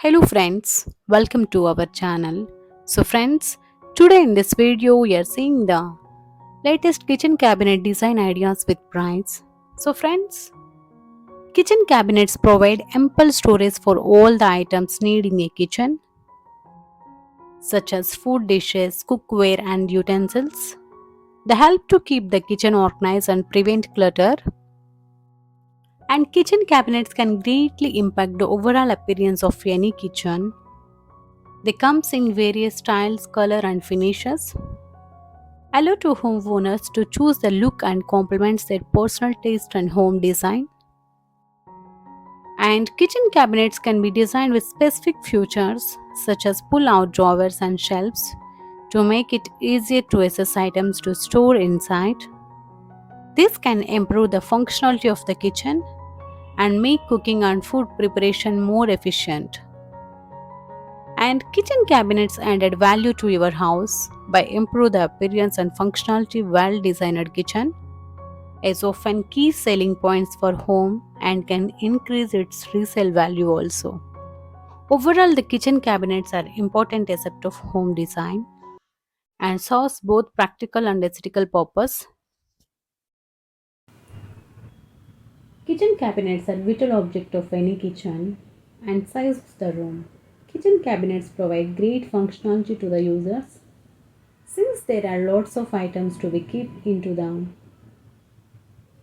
Hello friends, welcome to our channel. So friends, today in this video we are seeing the latest kitchen cabinet design ideas with price. So friends, kitchen cabinets provide ample storage for all the items needed in a kitchen such as food dishes, cookware and utensils. They help to keep the kitchen organized and prevent clutter. And kitchen cabinets can greatly impact the overall appearance of any kitchen. They comes in various styles, color and finishes, allow to homeowners to choose the look and complements their personal taste and home design. And kitchen cabinets can be designed with specific features such as pull-out drawers and shelves to make it easier to access items to store inside. This can improve the functionality of the kitchen and make cooking and food preparation more efficient. And kitchen cabinets added value to your house by improve the appearance and functionality. Well designed kitchen is often key selling points for home and can increase its resale value also. Overall, the kitchen cabinets are important aspect of home design and serves both practical and aesthetical purpose. Kitchen cabinets are vital object of any kitchen and size of the room. Kitchen cabinets provide great functionality to the users since there are lots of items to be kept into them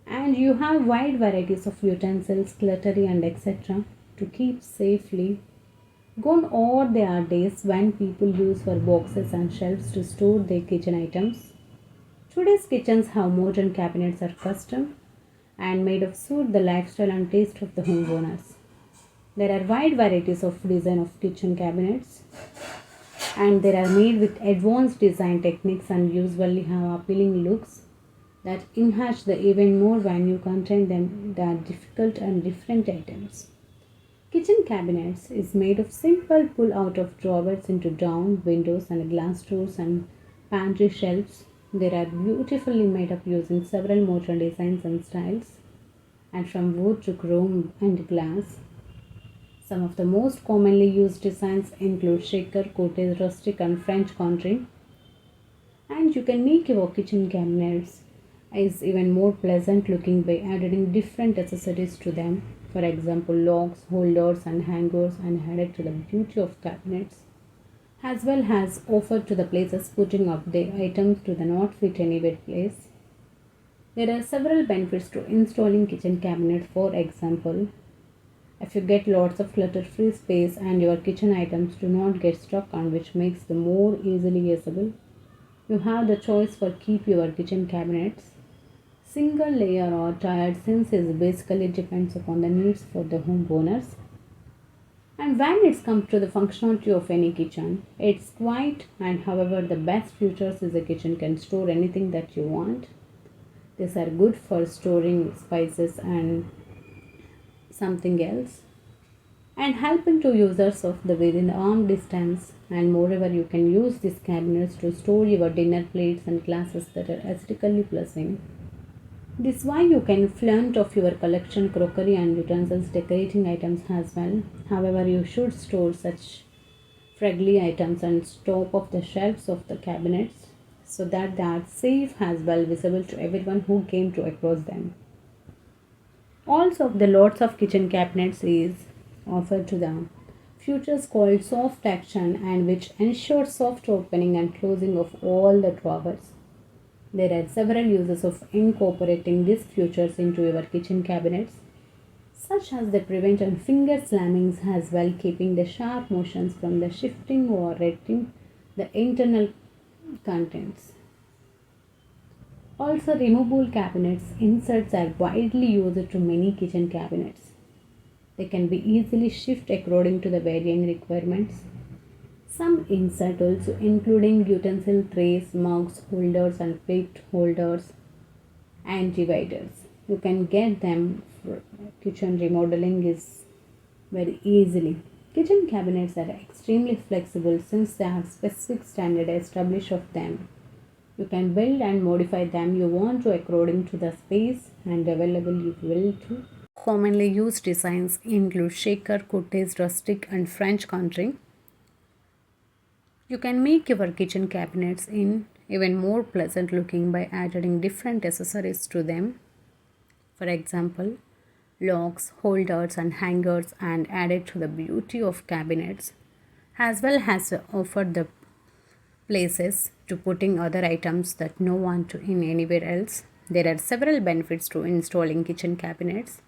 and you have wide varieties of utensils, cutlery and etc. to keep safely. Gone are there are days when people use for boxes and shelves to store their kitchen items. Today's kitchens have modern cabinets are custom and made of suit the lifestyle and taste of the homeowners. There are wide varieties of design of kitchen cabinets and they are made with advanced design techniques and usually have appealing looks that enhance the even more when you contain them the difficult and different items. Kitchen cabinets is made of simple pull out of drawers into down windows and glass doors and pantry shelves. They are beautifully made up using several modern designs and styles and from wood to chrome and glass. Some of the most commonly used designs include shaker, cottage, rustic and French country. And you can make your kitchen cabinets is even more pleasant looking by adding different accessories to them. For example, locks, holders and hangers and added to the beauty of cabinets as well as offered to the places putting up the items to the not fit anywhere place. There are several benefits to installing kitchen cabinet. For example, if you get lots of clutter-free space and your kitchen items do not get stuck on which makes them more easily usable, you have the choice for keep your kitchen cabinets single layer or tiered since it basically depends upon the needs for the homeowners. And when it comes to the functionality of any kitchen, it's quite and however the best features is a kitchen can store anything that you want. These are good for storing spices and something else and helping to users of the within arm distance and moreover you can use these cabinets to store your dinner plates and glasses that are aesthetically pleasing. This why you can flaunt of your collection crockery and utensils decorating items as well. However, you should store such fragrant items on top of the shelves of the cabinets so that they are safe as well visible to everyone who came to across them. Also, the lots of kitchen cabinets is offered to them. Features called soft action and which ensure soft opening and closing of all the drawers. There are several uses of incorporating these features into your kitchen cabinets, such as they prevent on finger slammings as well, keeping the sharp motions from the shifting or wetting the internal contents. Also, removable cabinets inserts are widely used to many kitchen cabinets. They can be easily shifted according to the varying requirements. Some insert also including utensil trays, mugs, holders and plate holders and dividers. You can get them for kitchen remodeling is very easily. Kitchen cabinets are extremely flexible since they have specific standard established of them. You can build and modify them you want to according to the space and available you will to. Commonly used designs include shaker, cottage, rustic, and French country. You can make your kitchen cabinets in even more pleasant looking by adding different accessories to them. For example, locks, holders, and hangers, and added to the beauty of cabinets, as well as offer the places to putting other items that no one to in anywhere else. There are several benefits to installing kitchen cabinets.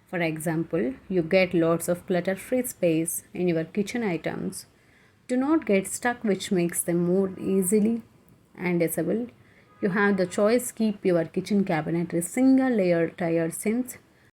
For example, you get lots of clutter-free space in your kitchen items. Do not get stuck, which makes them more easily and disabled. You have the choice keep your kitchen cabinet a single layer tire since